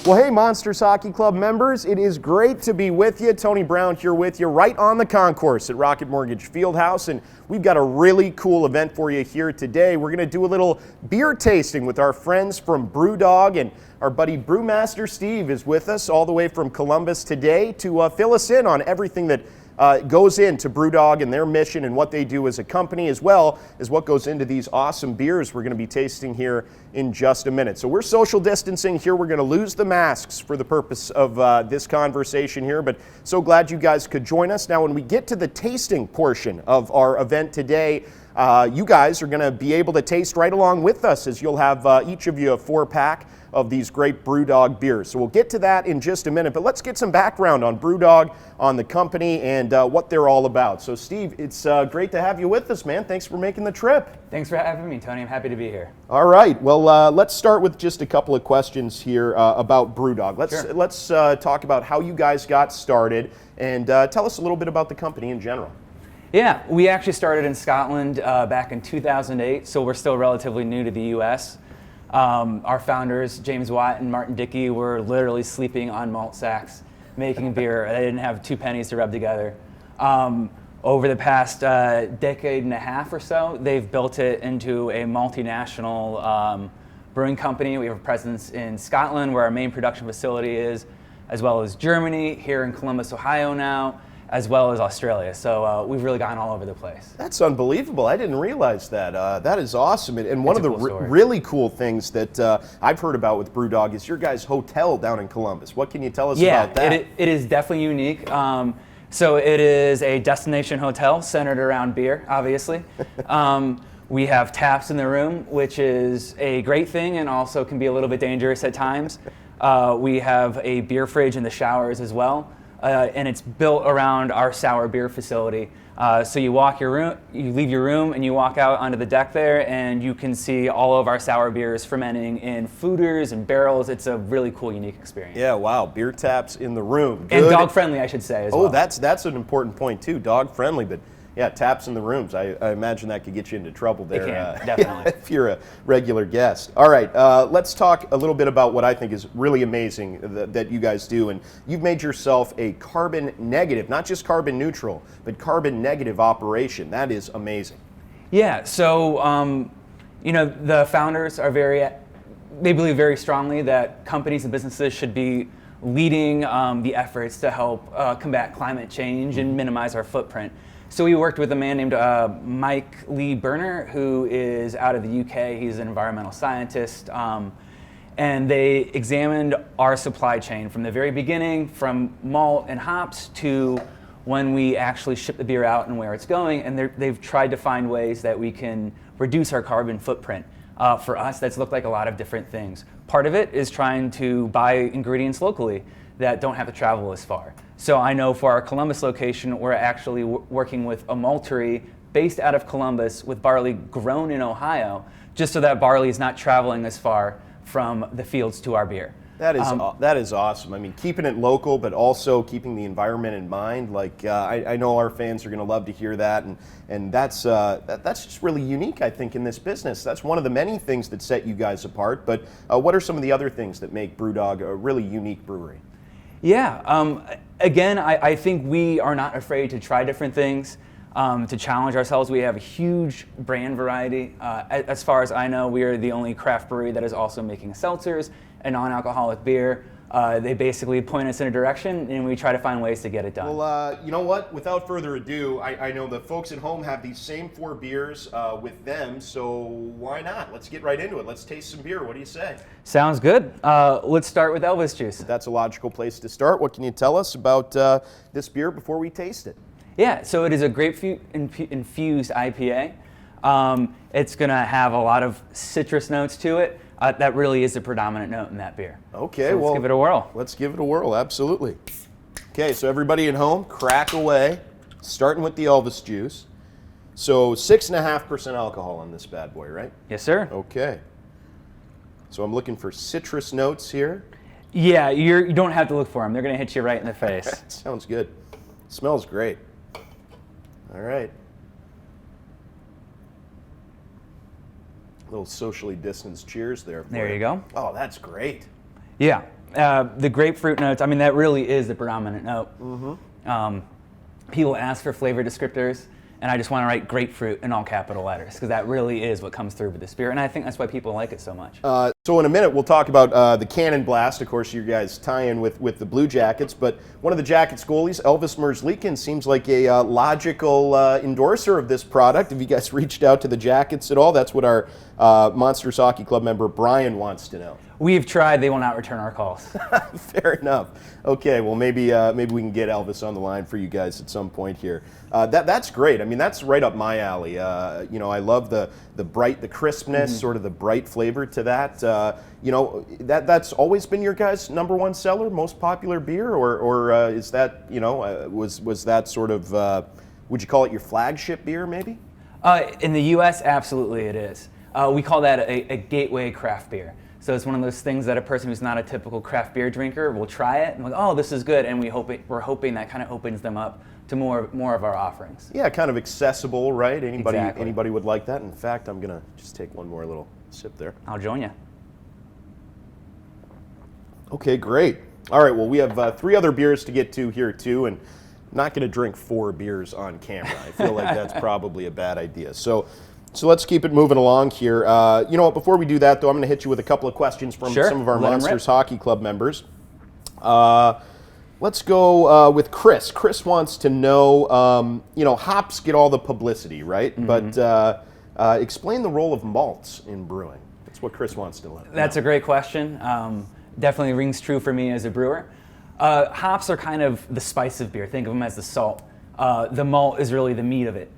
Well, hey, Monsters Hockey Club members, it is great to be with you. Tony Brown here with you right on the concourse at Rocket Mortgage Fieldhouse, and we've got a really cool event for you here today. We're going to do a little beer tasting with our friends from BrewDog, and our buddy Brew Master Steve is with us all the way from Columbus today to fill us in on everything that goes into BrewDog and their mission and what they do as a company, as well as what goes into these awesome beers we're going to be tasting here in just a minute. So we're social distancing here. We're going to lose the masks for the purpose of this conversation here, but so glad you guys could join us. Now, when we get to the tasting portion of our event today, you guys are going to be able to taste right along with us, as you'll have each of you a 4-pack of these great BrewDog beers. So we'll get to that in just a minute, but let's get some background on BrewDog, on the company, and what they're all about. So Steve, it's great to have you with us, man. Thanks for making the trip. Thanks for having me, Tony. I'm happy to be here. All right. Well, let's start with just a couple of questions here about BrewDog. Let's talk about how you guys got started, and tell us a little bit about the company in general. Yeah, we actually started in Scotland back in 2008, so we're still relatively new to the U.S. Our founders, James Watt and Martin Dickey, were literally sleeping on malt sacks, making beer. They didn't have 2 pennies to rub together. Over the past decade and a half or so, they've built it into a multinational brewing company. We have a presence in Scotland, where our main production facility is, as well as Germany, here in Columbus, Ohio now, as well as Australia. So we've really gone all over the place. That's unbelievable. I didn't realize that. That is awesome. And one of the really cool things that I've heard about with BrewDog is your guys' hotel down in Columbus. What can you tell us about that? Yeah, it is definitely unique. So it is a destination hotel centered around beer, obviously. We have taps in the room, which is a great thing and also can be a little bit dangerous at times. We have a beer fridge in the showers as well. And it's built around our sour beer facility. So you leave your room and you walk out onto the deck there, and you can see all of our sour beers fermenting in fooders and barrels. It's a really cool, unique experience. Yeah, wow, beer taps in the room. Good. And dog friendly, I should say, as well. Oh, that's an important point too, dog friendly, but yeah, taps in the rooms. I imagine that could get you into trouble there. It can, definitely. If you're a regular guest. All right, let's talk a little bit about what I think is really amazing that you guys do. And you've made yourself a carbon negative, not just carbon neutral, but carbon negative operation. That is amazing. Yeah, so, the founders are they believe very strongly that companies and businesses should be leading the efforts to help combat climate change and minimize our footprint. So we worked with a man named Mike Lee Berner, who is out of the UK. He's an environmental scientist. And they examined our supply chain from the very beginning, from malt and hops to when we actually ship the beer out and where it's going. And they've tried to find ways that we can reduce our carbon footprint. For us, that's looked like a lot of different things. Part of it is trying to buy ingredients locally that don't have to travel as far. So I know for our Columbus location, we're actually working with a maltery based out of Columbus with barley grown in Ohio, just so that barley is not traveling as far from the fields to our beer. That is awesome. I mean, keeping it local, but also keeping the environment in mind. Like I know our fans are going to love to hear that, and that's just really unique, I think, in this business. That's one of the many things that set you guys apart. But what are some of the other things that make BrewDog a really unique brewery? Yeah, again, I think we are not afraid to try different things, to challenge ourselves. We have a huge brand variety. As far as I know, we are the only craft brewery that is also making seltzers and non-alcoholic beer. They basically point us in a direction, and we try to find ways to get it done. Well, you know what? Without further ado, I know the folks at home have these same 4 beers with them, so why not? Let's get right into it. Let's taste some beer. What do you say? Sounds good. Let's start with Elvis juice. That's a logical place to start. What can you tell us about this beer before we taste it? Yeah, so it is a grapefruit infused IPA. It's going to have a lot of citrus notes to it. That really is the predominant note in that beer. Okay, so let's give it a whirl. Let's give it a whirl, absolutely. Okay, so everybody at home, crack away, starting with the Elvis juice. So 6.5% alcohol on this bad boy, right? Yes, sir. Okay. So I'm looking for citrus notes here. Yeah, you don't have to look for them. They're going to hit you right in the face. Sounds good. Smells great. All right. little socially distanced cheers there. There you go. Oh, that's great. Yeah. The grapefruit notes, I mean, that really is the predominant note. People ask for flavor descriptors, and I just want to write grapefruit in all capital letters, because that really is what comes through with this beer, and I think that's why people like it so much. So in a minute, we'll talk about the Cannon Blast. Of course, you guys tie in with the Blue Jackets, but one of the Jackets goalies, Elvis Merzlikin, seems like a logical endorser of this product. Have you guys reached out to the Jackets at all? That's what our Monsters Hockey Club member Brian wants to know. We've tried. They will not return our calls. Fair enough. Okay, well, maybe we can get Elvis on the line for you guys at some point here. That's great. I mean, that's right up my alley. You know, I love the bright, the crispness, sort of the bright flavor to that. You know, that's always been your guys' #1 seller, most popular beer, or is that, you know, was that sort of, would you call it your flagship beer, maybe? In the U.S., absolutely it is. We call that a gateway craft beer. So it's one of those things that a person who's not a typical craft beer drinker will try it and like, oh, this is good, and we're hoping that kind of opens them up to more of our offerings. Yeah, kind of accessible, right? Exactly. Anybody would like that. In fact, I'm gonna just take one more little sip there. I'll join you. Okay, great. All right, well, we have 3 other beers to get to here too, and I'm not gonna drink 4 beers on camera. I feel like that's probably a bad idea. So let's keep it moving along here. You know what, before we do that, though, I'm going to hit you with a couple of questions from some of our Monsters Hockey Club members. Let's go with Chris. Chris wants to know, you know, hops get all the publicity, right? But explain the role of malts in brewing. That's what Chris wants to know. That's a great question. Definitely rings true for me as a brewer. Hops are kind of the spice of beer. Think of them as the salt. The malt is really the meat of it.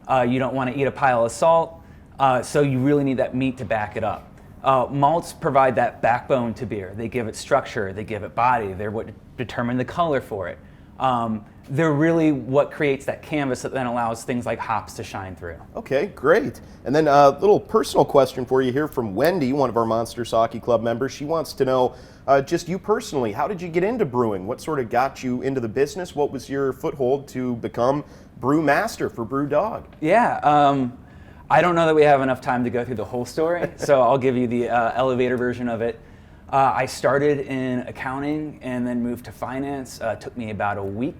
You don't want to eat a pile of salt, so you really need that meat to back it up. Malts provide that backbone to beer. They give it structure, they give it body, they're what determine the color for it. They're really what creates that canvas that then allows things like hops to shine through. Okay, great. And then a little personal question for you here from Wendy, one of our Monsters Hockey Club members. She wants to know, just you personally, how did you get into brewing? What sort of got you into the business? What was your foothold to become Brew Master for BrewDog? Yeah, I don't know that we have enough time to go through the whole story, so I'll give you the elevator version of it. I started in accounting and then moved to finance. It took me about a week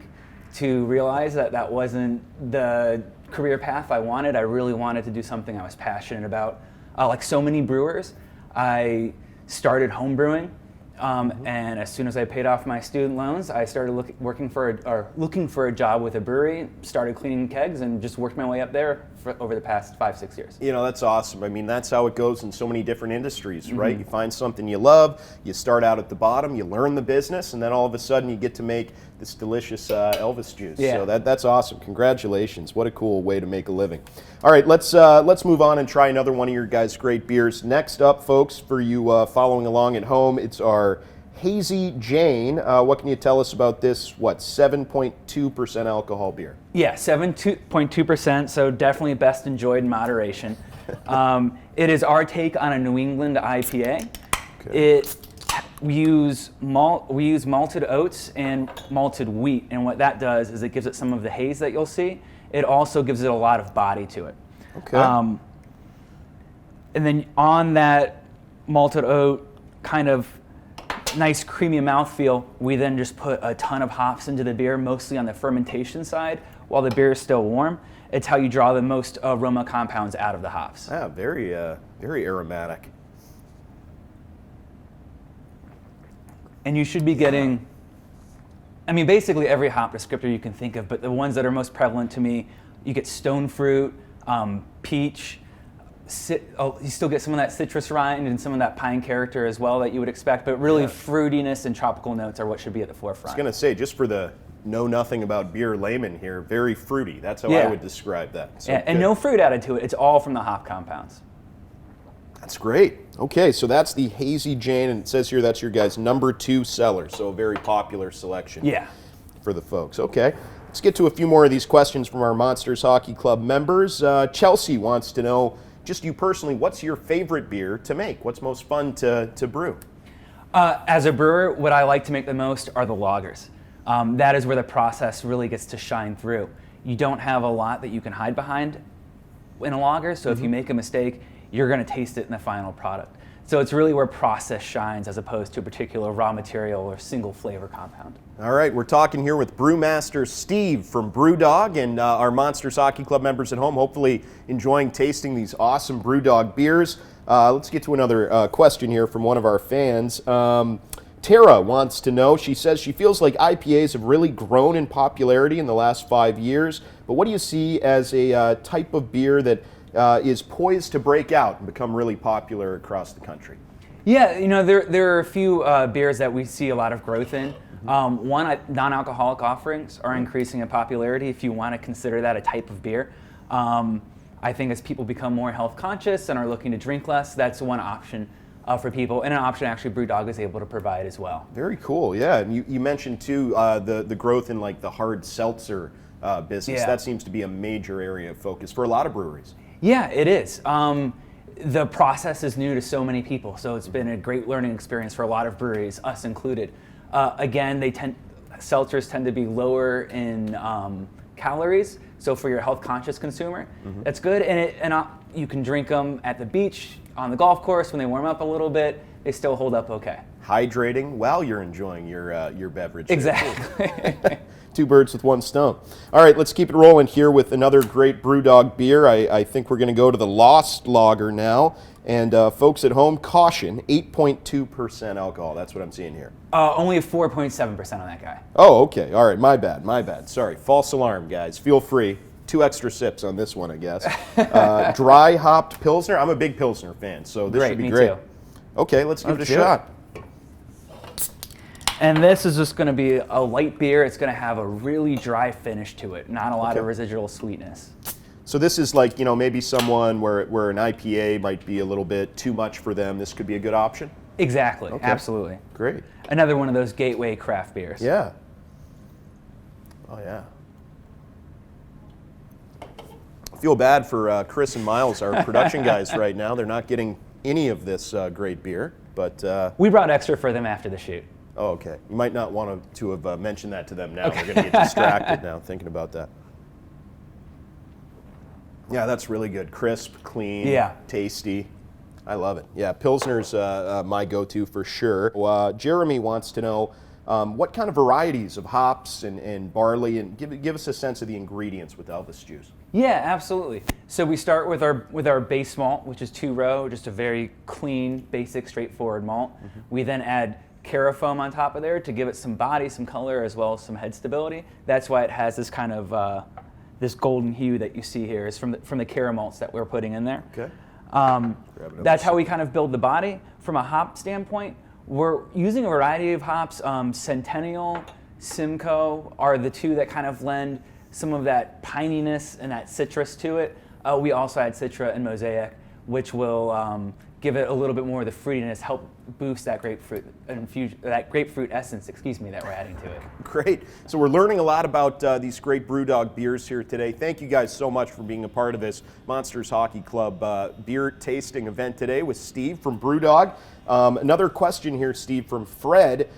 to realize that that wasn't the career path I wanted. I really wanted to do something I was passionate about. Like so many brewers, I started home brewing. And as soon as I paid off my student loans, I started looking for a job with a brewery, started cleaning kegs, and just worked my way up there over the past 5-6 years. You know, that's awesome. I mean, that's how it goes in so many different industries, right? You find something you love, you start out at the bottom, you learn the business, and then all of a sudden you get to make this delicious Elvis juice. Yeah. So that's awesome. Congratulations. What a cool way to make a living. All right, let's move on and try another one of your guys' great beers. Next up, folks, for you following along at home, it's our Hazy Jane. What can you tell us about this, 7.2% alcohol beer? Yeah, 7.2%, so definitely best enjoyed in moderation. It is our take on a New England IPA. Okay. We use malted oats and malted wheat, and what that does is it gives it some of the haze that you'll see. It also gives it a lot of body to it. Okay. And then on that malted oat kind of nice creamy mouthfeel, we then just put a ton of hops into the beer, mostly on the fermentation side, while the beer is still warm. It's how you draw the most aroma compounds out of the hops. Ah, very aromatic. And you should be getting, I mean, basically every hop descriptor you can think of, but the ones that are most prevalent to me, you get stone fruit, peach, you still get some of that citrus rind and some of that pine character as well that you would expect, but really fruitiness and tropical notes are what should be at the forefront. I was going to say, just for the know nothing about beer layman here, very fruity. That's how I would describe that. So and no fruit added to it. It's all from the hop compounds. That's great. Okay, so that's the Hazy Jane, and it says here that's your guys' #2 seller, so a very popular selection for the folks. Okay, let's get to a few more of these questions from our Monsters Hockey Club members. Chelsea wants to know, just you personally, what's your favorite beer to make? What's most fun to brew? As a brewer, what I like to make the most are the lagers. That is where the process really gets to shine through. You don't have a lot that you can hide behind in a lager, so if you make a mistake, you're going to taste it in the final product. So it's really where process shines as opposed to a particular raw material or single flavor compound. All right, we're talking here with Brewmaster Steve from BrewDog, and our Monsters Hockey Club members at home, hopefully enjoying tasting these awesome BrewDog beers. Let's get to another question here from one of our fans. Tara wants to know, she says she feels like IPAs have really grown in popularity in the last 5 years, but what do you see as a type of beer that is poised to break out and become really popular across the country? Yeah, there are a few beers that we see a lot of growth in. One, non-alcoholic offerings are increasing in popularity if you want to consider that a type of beer. I think as people become more health conscious and are looking to drink less, that's one option for people, and an option actually BrewDog is able to provide as well. Very cool, yeah. And you mentioned too the growth in like the hard seltzer business. Yeah. That seems to be a major area of focus for a lot of breweries. Yeah, it is. The process is new to so many people, so it's been a great learning experience for a lot of breweries, us included. Again, seltzers tend to be lower in calories, so for your health-conscious consumer, that's good. And you can drink them at the beach, on the golf course, when they warm up a little bit. They still hold up okay. Hydrating while you're enjoying your beverage. Exactly. Two birds with one stone. All right, let's keep it rolling here with another great BrewDog beer. I think we're going to go to the Lost Lager now. And folks at home, caution, 8.2% alcohol. That's what I'm seeing here. Only 4.7% on that guy. Oh, okay. All right, my bad. Sorry, false alarm, guys. Feel free. 2 extra sips on this one, I guess. Dry hopped Pilsner. I'm a big Pilsner fan, so this should be great. Too. Okay, let's give it a shot. And this is just going to be a light beer. It's going to have a really dry finish to it, not a lot of residual sweetness. So this is like, maybe someone where an IPA might be a little bit too much for them. This could be a good option? Exactly, Okay. Absolutely. Great. Another one of those gateway craft beers. Yeah. Oh, yeah. I feel bad for Chris and Miles, our production guys right now. They're not getting any of this great beer, but... we brought extra for them after the shoot. Oh, okay. You might not want to have mentioned that to them now. Okay. We're going to get distracted now thinking about that. Yeah, that's really good. Crisp, clean, tasty. I love it. Yeah, Pilsner's my go-to for sure. Jeremy wants to know what kind of varieties of hops and barley, and give us a sense of the ingredients with Elvis juice. Yeah, absolutely. So we start with our base malt, which is 2-row, just a very clean, basic, straightforward malt. We then add carafoam on top of there to give it some body, some color, as well as some head stability. That's why it has this kind of this golden hue that you see here is from the caramalts that we're putting in there. Okay. That's how we kind of build the body. From a hop standpoint, we're using a variety of hops. Centennial, Simcoe are the two that kind of lend some of that pininess and that citrus to it. We also add Citra and Mosaic, which will give it a little bit more of the fruitiness, help boost that grapefruit essence, that we're adding to it. Great. So we're learning a lot about these great BrewDog beers here today. Thank you guys so much for being a part of this Monsters Hockey Club beer tasting event today with Steve from BrewDog. Another question here, Steve, from Fred.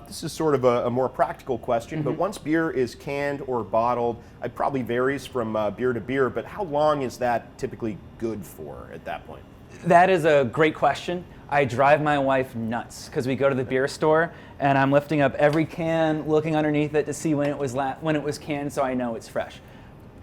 This is sort of a more practical question, but once beer is canned or bottled, it probably varies from beer to beer, but how long is that typically good for at that point? That is a great question. I drive my wife nuts because we go to the beer store and I'm lifting up every can, looking underneath it to see when it was canned, so I know it's fresh.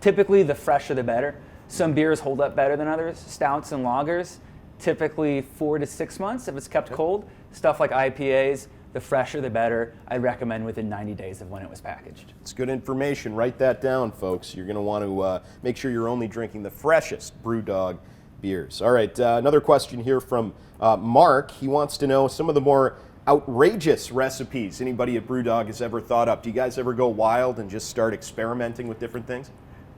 Typically, the fresher the better. Some beers hold up better than others. Stouts and lagers, typically 4 to 6 months if it's kept cold. Stuff like IPAs, the fresher the better. I recommend within 90 days of when it was packaged. It's good information. Write that down, folks. You're going to want to make sure you're only drinking the freshest BrewDog beers. All right, another question here from Mark. He wants to know some of the more outrageous recipes anybody at BrewDog has ever thought up. Do you guys ever go wild and just start experimenting with different things?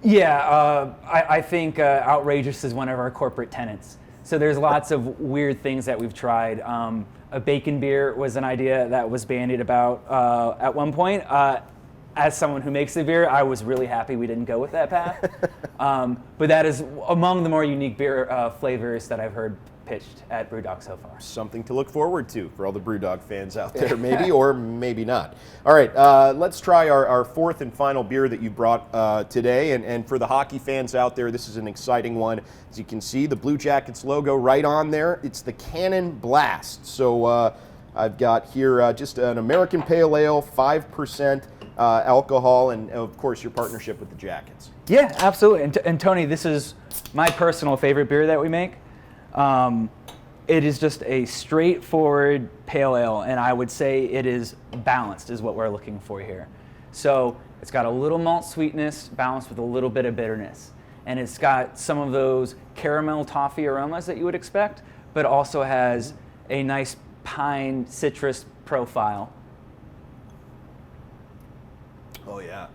Yeah, I think outrageous is one of our corporate tenets. So there's lots of weird things that we've tried. A bacon beer was an idea that was bandied about at one point. As someone who makes the beer, I was really happy we didn't go with that path. But that is among the more unique beer flavors that I've heard pitched at BrewDog so far. Something to look forward to for all the BrewDog fans out there, maybe, or maybe not. All right, let's try our fourth and final beer that you brought today. And for the hockey fans out there, this is an exciting one. As you can see, the Blue Jackets logo right on there. It's the Cannon Blast. So I've got here just an American Pale Ale, 5% alcohol, and of course your partnership with the Jackets. Yeah, absolutely. And Tony, this is my personal favorite beer that we make. It is just a straightforward pale ale, and I would say it is balanced is what we're looking for here. So it's got a little malt sweetness balanced with a little bit of bitterness. And it's got some of those caramel toffee aromas that you would expect, but also has a nice pine citrus profile. Oh, yeah.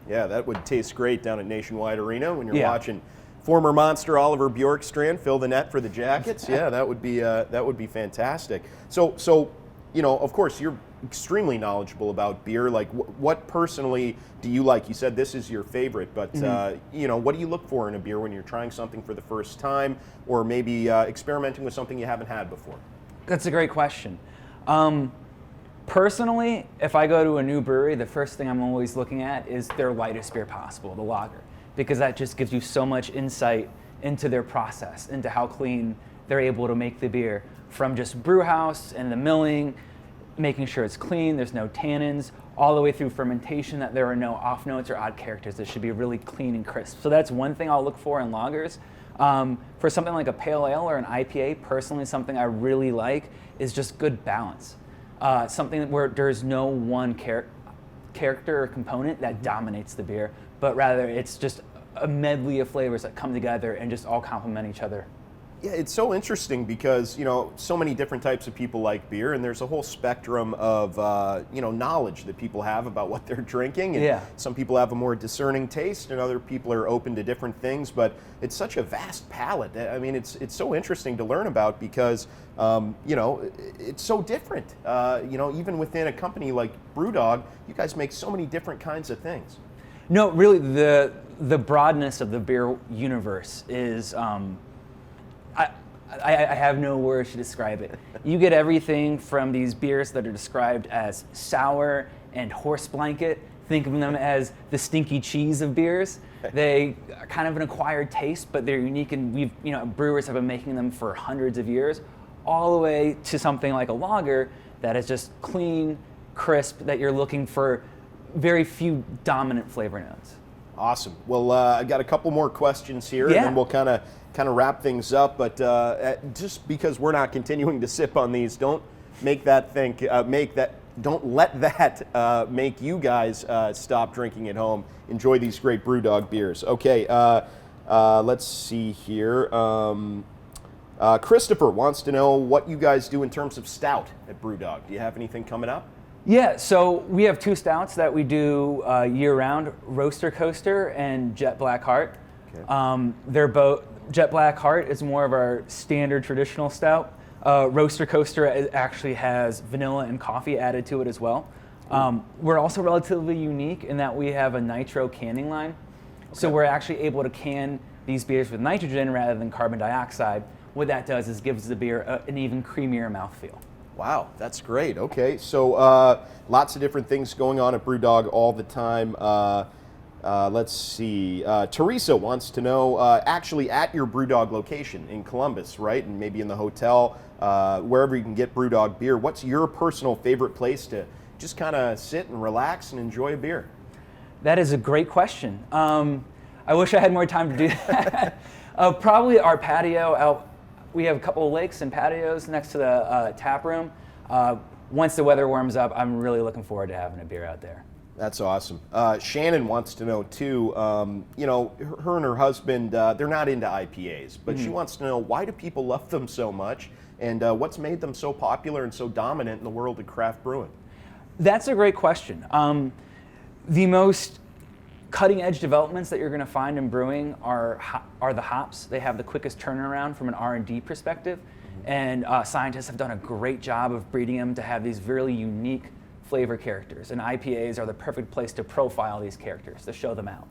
Yeah, that would taste great down at Nationwide Arena when you're watching former Monster Oliver Bjorkstrand fill the net for the Jackets. Yeah, that would be fantastic. So you know, of course, you're extremely knowledgeable about beer. Like, what personally do you like? You said this is your favorite, but you know, what do you look for in a beer when you're trying something for the first time, or maybe experimenting with something you haven't had before? That's a great question. Personally, if I go to a new brewery, the first thing I'm always looking at is their lightest beer possible, the lager, because that just gives you so much insight into their process, into how clean they're able to make the beer, from just brew house and the milling, making sure it's clean, there's no tannins, all the way through fermentation, that there are no off notes or odd characters. It should be really clean and crisp. So that's one thing I'll look for in lagers. For something like a pale ale or an IPA, personally, something I really like is just good balance. Something where there's no one character or component that dominates the beer, but rather it's just a medley of flavors that come together and just all complement each other. Yeah, it's so interesting because, you know, so many different types of people like beer, and there's a whole spectrum of, you know, knowledge that people have about what they're drinking. And some people have a more discerning taste, and other people are open to different things. But it's such a vast palette. I mean, it's so interesting to learn about because, you know, it's so different. You know, even within a company like BrewDog, you guys make so many different kinds of things. No, really, the broadness of the beer universe is. I have no words to describe it. You get everything from these beers that are described as sour and horse blanket. Think of them as the stinky cheese of beers. They are kind of an acquired taste, but they're unique, and you know, brewers have been making them for hundreds of years, all the way to something like a lager that is just clean, crisp, that you're looking for very few dominant flavor notes. Awesome. Well, I got a couple more questions here, and then we'll kind of wrap things up. But just because we're not continuing to sip on these, don't make that don't let that make you guys stop drinking at home. Enjoy these great BrewDog beers. Okay, let's see here. Christopher wants to know what you guys do in terms of stout at BrewDog. Do you have anything coming up? Yeah, so we have two stouts that we do year-round, Roaster Coaster and Jet Black Heart. Okay. They're both, Jet Black Heart is more of our standard traditional stout. Roaster Coaster actually has vanilla and coffee added to it as well. We're also relatively unique in that we have a nitro canning line. Okay. So we're actually able to can these beers with nitrogen rather than carbon dioxide. What that does is gives the beer an even creamier mouthfeel. Wow, that's great. Okay, so lots of different things going on at BrewDog all the time. Let's see. Teresa wants to know, actually at your BrewDog location in Columbus, right, and maybe in the hotel, wherever you can get BrewDog beer, what's your personal favorite place to just kind of sit and relax and enjoy a beer? That is a great question. I wish I had more time to do that. Probably our patio out. We have a couple of lakes and patios next to the tap room. Once the weather warms up, I'm really looking forward to having a beer out there. That's awesome. Shannon wants to know too, you know, her and her husband, they're not into IPAs, but she wants to know, why do people love them so much, and what's made them so popular and so dominant in the world of craft brewing? That's a great question. The most cutting edge developments that you're going to find in brewing are the hops. They have the quickest turnaround from an R&D perspective, and scientists have done a great job of breeding them to have these really unique flavor characters, and IPAs are the perfect place to profile these characters, to show them out.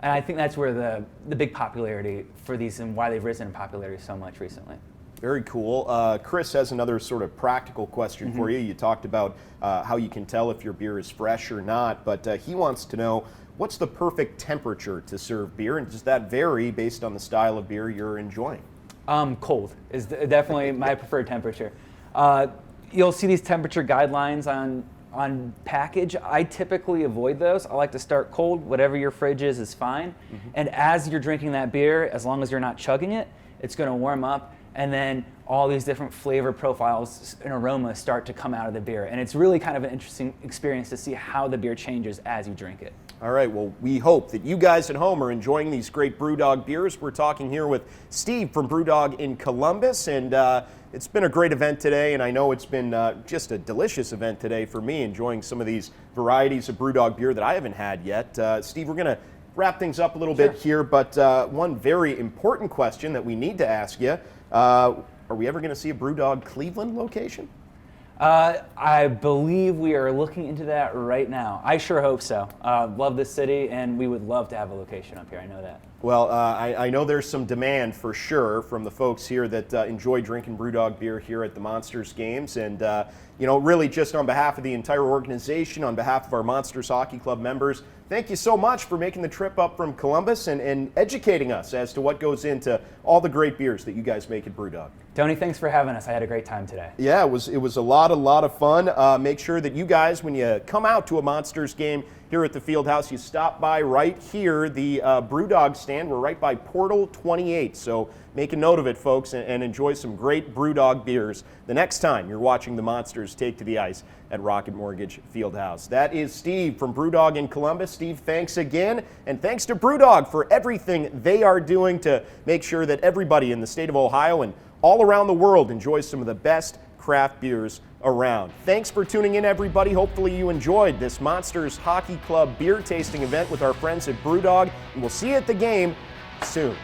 And I think that's where the big popularity for these and why they've risen in popularity so much recently. Very cool. Chris has another sort of practical question for you. You talked about how you can tell if your beer is fresh or not, but he wants to know, what's the perfect temperature to serve beer, and does that vary based on the style of beer you're enjoying? Cold is definitely my preferred temperature. You'll see these temperature guidelines on package. I typically avoid those. I like to start cold. Whatever your fridge is fine. And as you're drinking that beer, as long as you're not chugging it, it's going to warm up, and then all these different flavor profiles and aromas start to come out of the beer. And it's really kind of an interesting experience to see how the beer changes as you drink it. All right, well, we hope that you guys at home are enjoying these great BrewDog beers. We're talking here with Steve from BrewDog in Columbus, and it's been a great event today, and I know it's been just a delicious event today for me, enjoying some of these varieties of BrewDog beer that I haven't had yet. Steve, we're going to wrap things up a little bit here, but one very important question that we need to ask you, are we ever going to see a BrewDog Cleveland location? I believe we are looking into that right now. I sure hope so. Love this city, and we would love to have a location up here. I know that. Well, I know there's some demand for sure from the folks here that enjoy drinking BrewDog beer here at the Monsters games. And, you know, really just on behalf of the entire organization, on behalf of our Monsters Hockey Club members, thank you so much for making the trip up from Columbus and educating us as to what goes into all the great beers that you guys make at BrewDog. Tony, thanks for having us. I had a great time today. Yeah, it was a lot of fun. Make sure that you guys, when you come out to a Monsters game here at the Fieldhouse, you stop by right here, the BrewDog stand. We're right by Portal 28. So make a note of it, folks, and enjoy some great BrewDog beers the next time you're watching the Monsters take to the ice at Rocket Mortgage Fieldhouse. That is Steve from BrewDog in Columbus. Steve, thanks again, and thanks to BrewDog for everything they are doing to make sure that everybody in the state of Ohio and all around the world enjoys some of the best craft beers around. Thanks for tuning in, everybody. Hopefully you enjoyed this Monsters Hockey Club beer tasting event with our friends at BrewDog, and we'll see you at the game soon.